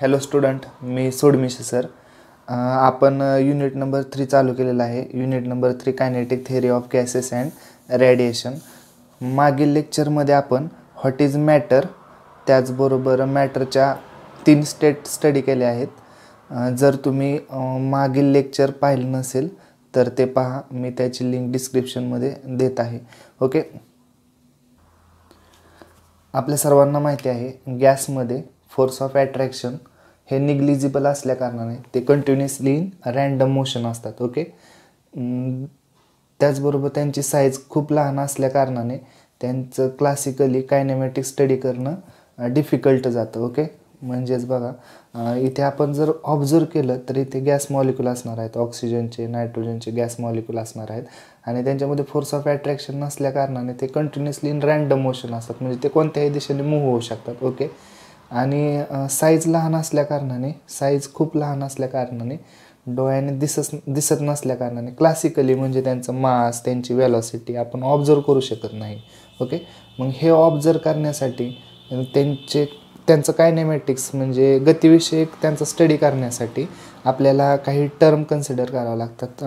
Hello student, मी सोडमिशी sir. आपण unit number 3 चालू केलेला आहे. Unit number 3 kinetic theory of gases and radiation. मागील लेक्चरमध्ये आपण व्हॉट इज मॅटर, त्याचबरोबर मॅटरच्या 3 स्टेट स्टडी केले आहेत. जर तुम्ही मागील लेक्चर पाहिलं नसेल तर ते पहा, मी त्याची लिंक डिस्क्रिप्शनमध्ये देत आहे. ओके. आपल्या सर्वांना माहिती आहे गॅसमध्ये फोर्स ऑफ अट्रॅक्शन हे निग्लिजिबल असल्या कारणाने ते कंटिन्युअसली इन रँडम मोशन असतात. ओके. त्याचबरोबर त्यांची साईज खूप लहान असल्या कारणाने त्यांचं क्लासिकली कायनेमॅटिक स्टडी करणं डिफिकल्ट जातं. ओके. म्हणजेच बघा, इथे आपण जर ऑब्झर्व केलं तर इथे गॅस मॉलिक्यूल असणार आहेत, ऑक्सिजनचे, नायट्रोजनचे गॅस मॉलिक्यूल असणार आहेत आणि त्यांच्यामध्ये फोर्स ऑफ अट्रॅक्शन नसल्या कारणाने ते कंटिन्युअसली इन रँडम मोशन असतात. म्हणजे ते कोणत्याही दिशेने मूव्ह होऊ शकतात. ओके. आणि साईज लहान असल्या कारणाने, साईज खूप लहान असल्या कारणाने, डोळ्याने दिसत नसल्या कारणाने क्लासिकली म्हणजे त्यांचं मास, त्यांची वेलॉसिटी आपण ऑब्झर्व करू शकत नाही. ओके. मग हे ऑब्झर्व करण्यासाठी त्यांचं कायनेमॅटिक्स म्हणजे गतिविषयक त्यांचा स्टडी करण्यासाठी आपल्याला काही टर्म कन्सिडर करावं लागतात.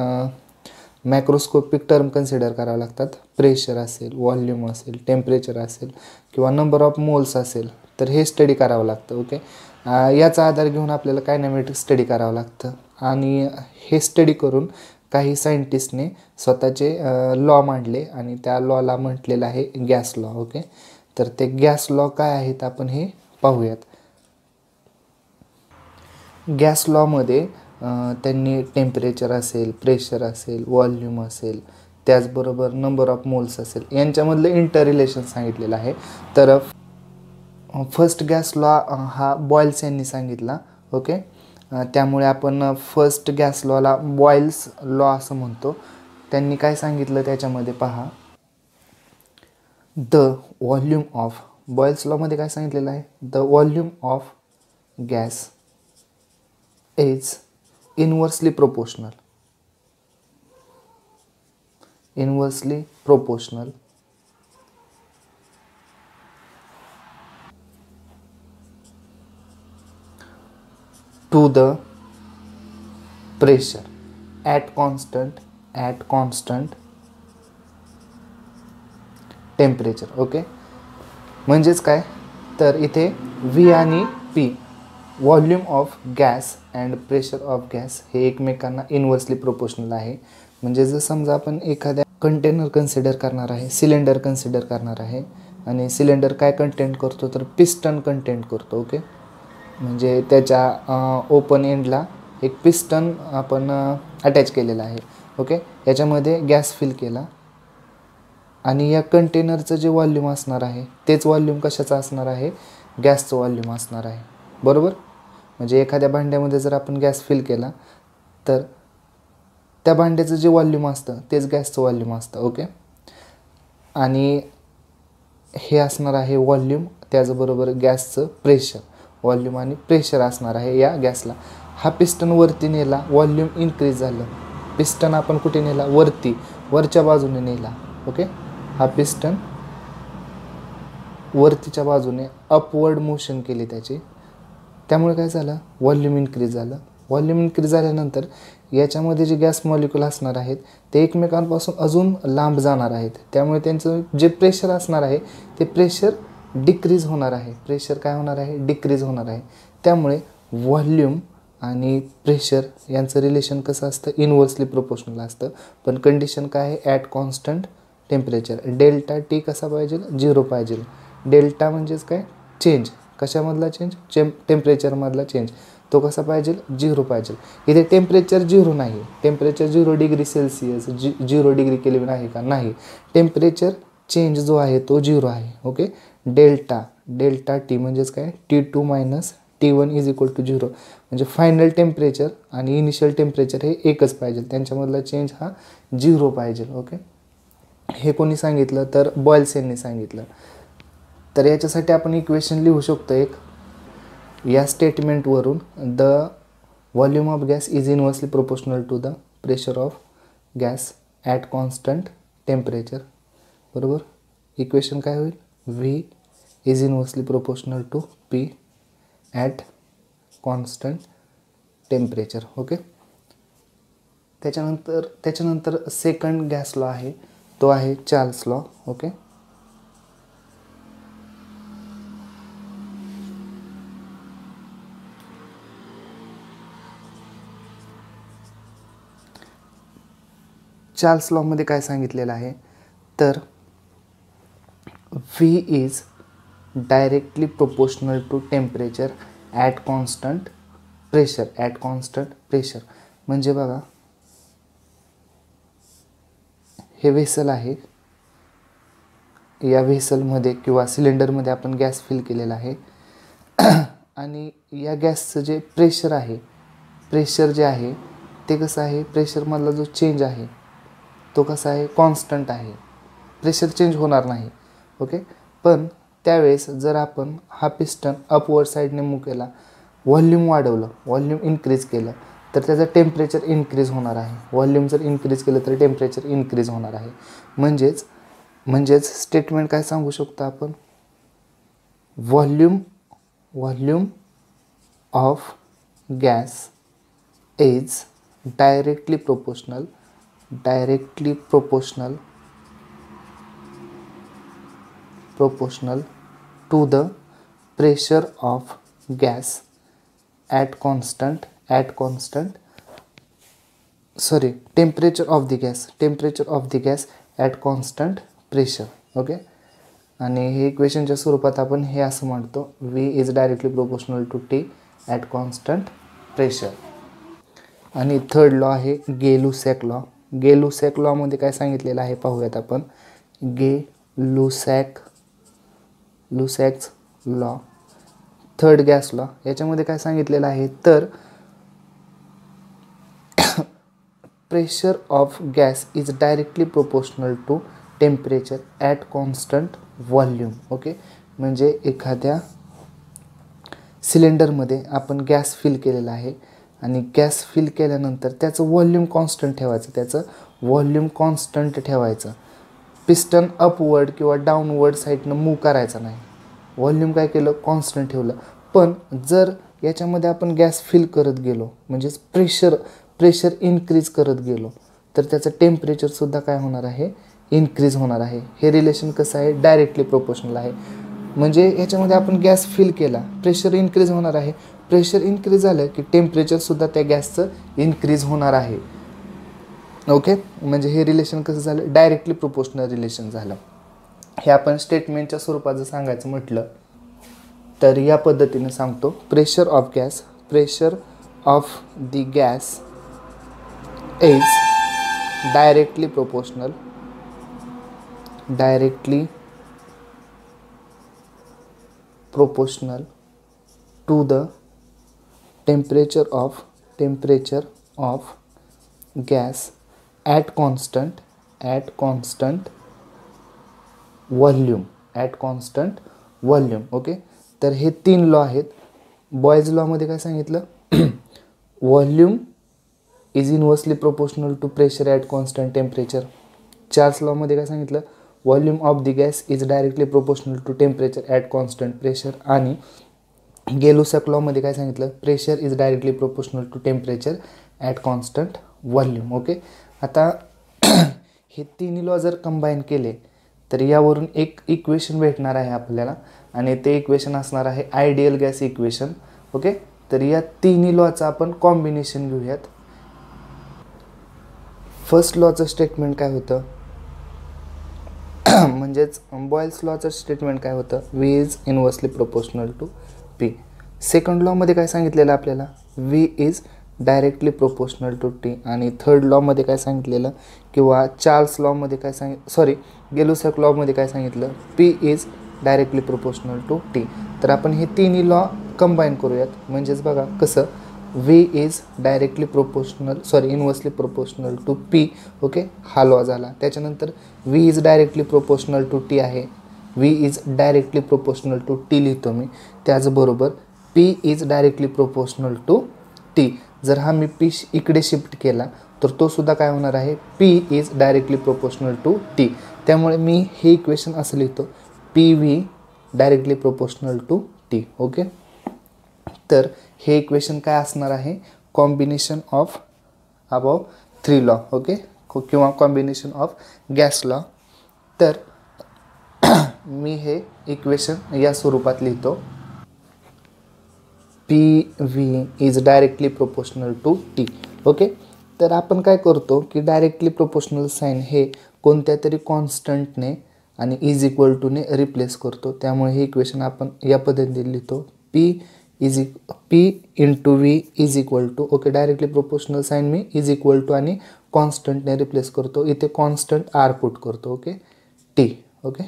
मॅक्रोस्कोपिक टर्म कन्सिडर करावं लागतात. प्रेशर असेल, व्हॉल्यूम असेल, टेम्परेचर असेल किंवा नंबर ऑफ मोल्स असेल, तर हे स्टडी करावं लागतं. ओके. याचा आधार घेऊन आपल्याला कायनेमॅटिक स्टडी करावं लागतं आणि हे स्टडी करून काही सायंटिस्टने स्वतःचे लॉ मांडले आणि त्या लॉला म्हटलेलं आहे गॅस लॉ. ओके. तर ते गॅस लॉ काय आहेत आपण हे पाहूयात. गॅस लॉमध्ये त्यांनी टेम्परेचर असेल, प्रेशर असेल, व्हॉल्यूम असेल, त्याचबरोबर नंबर ऑफ मोल्स असेल, यांच्यामधलं इंटर रिलेशन सांगितलेलं आहे. तर फर्स्ट गॅस लॉ हा बॉयल्स यांनी सांगितला. ओके. त्यामुळे आपण फर्स्ट गॅस लॉला बॉयल्स लॉ असं म्हणतो. त्यांनी काय सांगितलं त्याच्यामध्ये पहा, द व्हॉल्यूम ऑफ, बॉयल्स लॉमध्ये काय सांगितलेलं आहे, the volume of gas is inversely proportional to the pressure at constant temperature. Okay. म्हणजेच काय, तर इथे व्ही आणि P, volume of gas and pressure of gas, हे एकमेकांना इनवर्सली प्रोपोर्शनल आहे. म्हणजे जर समजा आपण एखाद्या कंटेनर कन्सिडर करणार आहे, सिलेंडर कन्सिडर करणार आहे आणि सिलेंडर काय कंटेंट करतो, तर पिस्टन कंटेंट करतो. ओके. म्हणजे त्याच्या ओपन एंडला एक पिस्टन आपण अटॅच केलेला आहे. ओके. याच्यामध्ये गॅस फिल केला आणि या कंटेनरचं जे व्हॉल्यूम असणार आहे तेच व्हॉल्यूम कशाचं असणार आहे, गॅसचं व्हॉल्यूम असणार आहे. बरोबर. म्हणजे एखाद्या भांड्यामध्ये जर आपण गॅस फिल केला तर त्या भांड्याचं जे व्हॉल्यूम असतं तेच गॅसचं व्हॉल्यूम असतं. ओके. आणि हे असणार आहे व्हॉल्यूम, त्याचबरोबर गॅसचं प्रेशर, व्हॉल्यूम आणि प्रेशर असणार आहे या गॅसला. हा पिस्टन वरती नेला, व्हॉल्यूम इन्क्रीज झालं. पिस्टन आपण कुठे नेला, वरच्या बाजूने नेला. ओके. हा पिस्टन वरतीच्या बाजूने अपवर्ड मोशन केली त्याची, त्यामुळे काय झालं, व्हॉल्यूम इन्क्रीज झालं. व्हॉल्यूम इन्क्रीज झाल्यानंतर याच्यामध्ये जे गॅस मॉलिक्यूल असणार आहेत ते एकमेकांपासून अजून लांब जाणार आहेत. त्यामुळे त्यांचं जे प्रेशर असणार आहे ते प्रेशर डिक्रीज होणार आहे. प्रेशर काय होणार आहे, डिक्रीज होणार आहे. त्यामुळे व्हॉल्यूम आणि प्रेशर यांचं रिलेशन कसं असतं, इनवर्सली प्रोपोर्शनल असतं. पण कंडिशन काय आहे, at constant temperature. Delta T कसा पाहिजे, 0 पाहिजे. डेल्टा म्हणजेच काय, चेंज. कशामधला चेंज, टेम्परेचरमधला चेंज. तो कसा पाहिजे, 0 पाहिजे. इथे टेम्परेचर 0 नाही, temperature 0 degree Celsius 0 degree Kelvin आहे का, नाही. टेम्परेचर चेंज जो आहे तो 0 आहे. ओके. डेल्टा टी म्हणजेच काय, T2 minus T1 is equal to 0. म्हणजे फायनल टेम्परेचर आणि इनिशियल टेम्परेचर हे एकच पाहिजे, त्यांच्यामधला चेंज हा 0 पाहिजे. ओके. हे कोणी सांगितलं, तर बॉयल्स यांनी सांगितलं. तर याच्यासाठी आपण इक्वेशन लिहू शकतो एक, या स्टेटमेंटवरून, the volume of gas is inversely proportional to the pressure of gas at constant temperature. बरोबर. इक्वेशन काय होईल, V is inversely proportional to P at constant temperature. Okay. त्याच्यानंतर सेकंड गॅस लॉ आहे, तो आहे चार्ल्स लॉ. ओके. चार्ल्स लॉमध्ये काय सांगितलेलं आहे, तर V is directly proportional to temperature at constant pressure. म्हणजे बघा, हे व्हेसल आहे, या व्हेसलमध्ये किंवा सिलेंडरमध्ये आपण गॅस फिल केलेला आहे आणि या गॅसचं जे प्रेशर जे आहे ते कसं आहे, प्रेशरमधला जो चेंज आहे तो कसा आहे, कॉन्स्टंट आहे. प्रेशर चेंज होणार नाही. ओके. पण त्यावेळेस जर आपण हा पिस्टन अपवर्ड साईडने मूव केला, व्हॉल्यूम वाढवलं, व्हॉल्यूम इन्क्रीज केलं, तर त्याचं टेम्परेचर इन्क्रीज होणार आहे. व्हॉल्यूम जर इन्क्रीज केलं तर टेम्परेचर इन्क्रीज होणार आहे. म्हणजेच स्टेटमेंट काय सांगू शकतो आपण, volume of gas is directly proportional to the pressure of gas temperature of the gas at constant pressure. Okay. आणि हे इक्वेशनच्या स्वरूपात आपण हे असं म्हणतो, V is directly proportional to T at constant pressure. आणि थर्ड लॉ आहे गे-लुसॅक लॉ. गे-लुसॅक लॉमध्ये काय सांगितलेलं आहे पाहूयात आपण. Lussac's law, third gas law, याच्यामध्ये काय सांगितलेलं आहे, तर pressure of gas is directly proportional to temperature at constant volume. Okay. म्हणजे एखाद्या सिलेंडरमध्ये आपण गॅस फिल केलेला आहे आणि गॅस फिल केल्यानंतर त्याचं व्हॉल्यूम कॉन्स्टंट ठेवायचं. पिस्टन अपवर्ड किंवा डाऊनवर्ड साईडनं मूव करायचा नाही. व्हॉल्यूम काय केलं, कॉन्स्टंट ठेवलं. पण जर याच्यामध्ये आपण गॅस फिल करत गेलो, म्हणजेच प्रेशर इन्क्रीज करत गेलो, तर त्याचं टेम्परेचरसुद्धा काय होणार आहे, इन्क्रीज होणार आहे. हे रिलेशन कसं आहे, डायरेक्टली प्रोपोर्शनल आहे. म्हणजे याच्यामध्ये आपण गॅस फिल केला, प्रेशर इन्क्रीज होणार आहे. प्रेशर इन्क्रीज झालं की टेम्परेचरसुद्धा त्या गॅसचं इन्क्रीज होणार आहे. ओके. म्हणजे हे रिलेशन कसं झालं, डायरेक्टली प्रोपोर्शनल रिलेशन झालं. हे आपण स्टेटमेंटच्या स्वरूपात जर सांगायचं म्हटलं तर या पद्धतीने सांगतो. Pressure of the gas is directly proportional to the temperature of gas at constant volume. Okay. तर हे 3 लॉ आहेत. बॉयज लॉमध्ये काय सांगितलं, volume is inversely proportional to pressure at constant temperature. Charles लॉमध्ये काय सांगितलं, volume of the gas is directly proportional to temperature at constant pressure. आणि गे-लुसॅक लॉमध्ये काय सांगितलं, pressure is directly proportional to temperature at constant volume. Okay. आता हे 3 law जर कंबाईन केले तर यावरून एक इक्वेशन भेटणार आहे आपल्याला आणि ते इक्वेशन असणार आहे आयडियल गॅस इक्वेशन. ओके. तर या 3 लॉचं आपण कॉम्बिनेशन घेऊयात. फर्स्ट लॉचं स्टेटमेंट काय होतं, म्हणजेच बॉयल्स लॉचं स्टेटमेंट काय होतं, V is inversely proportional to P. Second लॉमध्ये काय सांगितलेलं आपल्याला, V is directly proportional to T. आणि थर्ड लॉमध्ये काय सांगितलेलं, किंवा चार्ल्स लॉमध्ये काय गे-लुसॅक लॉमध्ये काय सांगितलं, P is directly proportional to T. तर आपण हे 3 लॉ कंबाईन करूयात. म्हणजेच बघा कसं, V is inversely proportional to P. Okay. हा लॉ झाला. त्याच्यानंतर V is directly proportional to T आहे. V is directly proportional to T लिहितो मी. त्याचबरोबर P is directly proportional to T. जर हा मी P इकडे शिफ्ट केला तर तो सुद्धा काय होणार आहे, P is directly proportional to T. त्यामुळे मी हे इक्वेशन असं लिहितो, PV directly proportional to T. Okay. तर हे इक्वेशन काय असणार आहे, combination of above 3 law, okay, किंवा कॉम्बिनेशन ऑफ गॅस लॉ. तर मी हे इक्वेशन या स्वरूपात लिहितो, P V is directly proportional to T. Okay, तर आपण काय करतो की डायरेक्टली प्रोपोर्शनल साईन हे कोणत्या तरी कॉन्स्टंटने आणि इज इक्वल टूने रिप्लेस करतो. त्यामुळे हे इक्वेशन आपण या पद्धतीने लिहितो, P into V is equal to, okay, directly proportional sign मी इज इक्वल टू आणि कॉन्स्टंटने रिप्लेस करतो. इथे कॉन्स्टंट आर पुट करतो, okay, T. Okay,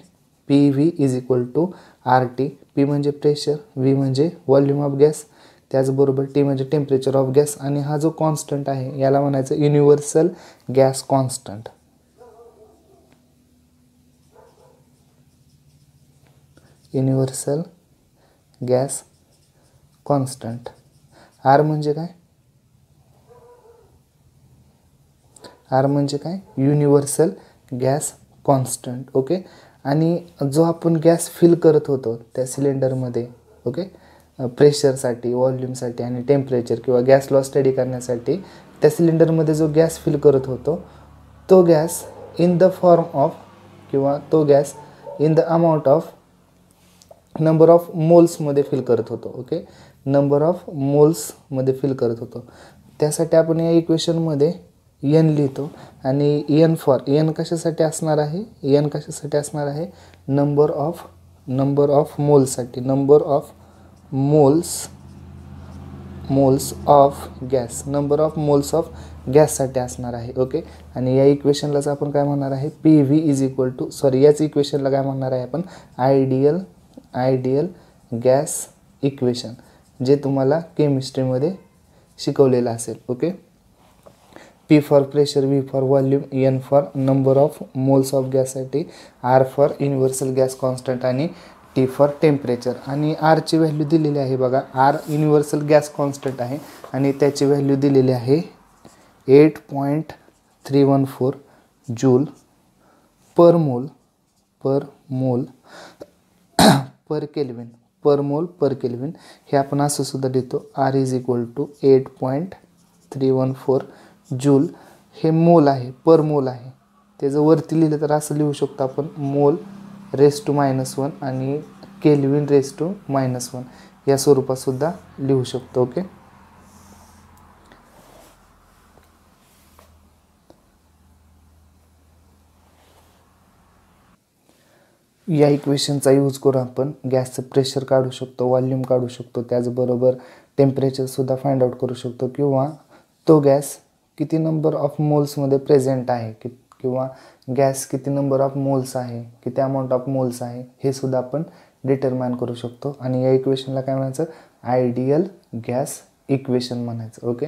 P V is equal to R T. P म्हणजे प्रेशर, व्ही म्हणजे व्हॉल्यूम ऑफ गॅस, त्याचबरोबर T म्हणजे टेम्परेचर ऑफ गॅस, आणि हा जो कॉन्स्टंट आहे याला म्हणायचं universal gas constant. Universal gas constant. R म्हणजे काय, आर म्हणजे काय, युनिव्हर्सल गॅस कॉन्स्टंट. ओके, आणि जो आपण गॅस फिल करत होतो त्या सिलेंडरमध्ये, ओके, प्रेशरसाठी, व्हॉल्यूमसाठी आणि टेम्परेचर किंवा गॅस लॉ स्टडी करण्यासाठी त्या सिलेंडरमध्ये जो गॅस फिल करत होतो तो gas in the form of, किंवा तो gas in the amount of number of मोल्समध्ये फिल करत होतो. ओके, नंबर ऑफ मोल्समध्ये फिल करत होतो. त्यासाठी आपण या इक्वेशनमध्ये एन लिहितो, आणि एन फॉर, एन कशासाठी असणार आहे, एन कशासाठी असणार आहे, नंबर ऑफ मोल्ससाठी, number of moles of gas, number of moles of गॅससाठी असणार आहे. ओके, आणि या इक्वेशनलाच आपण काय म्हणणार आहे, P V is equal to, sorry, याच इक्वेशनला काय म्हणणार आहे आपण, आयडियल गॅस इक्वेशन, जे तुम्हाला केमिस्ट्रीमध्ये शिकवलेलं असेल. Okay, P for pressure, V for volume, N for number of moles of गॅससाठी, R for universal gas constant आणि टी फॉर टेम्परेचर. आणि आरची व्हॅल्यू दिलेली आहे बघा, आर युनिव्हर्सल गॅस कॉन्स्टंट आहे आणि त्याची व्हॅल्यू दिलेली आहे 8.314 जूल पर मोल पर केल्विन. हे आपण असं सुद्धा देतो, R is equal to 8.314 joule. हे मोल आहे, पर मोल आहे. त्याचं वरती लिहिलं तर असं लिहू शकतो आपण, मोल रेस टू -1 आणि केल्विन रेस टू -1 या स्वरूपात सुद्धा लिहू शकतो. ओके, या इक्वेशनचा यूज करून आपण गॅसचं प्रेशर काढू शकतो, व्हॉल्यूम काढू शकतो, त्याचबरोबर टेम्परेचरसुद्धा फाइंड आउट करू शकतो, किंवा तो गॅस किती नंबर ऑफ मोल्समध्ये प्रेझेंट आहे, किंवा गॅस किती नंबर ऑफ मोल्स आहे, किती अमाऊंट ऑफ मोल्स आहे, हे सुद्धा आपण डिटरमाइन करू शकतो. आणि या इक्वेशनला काय म्हणायचं, आयडियल गॅस इक्वेशन म्हणायचं. ओके.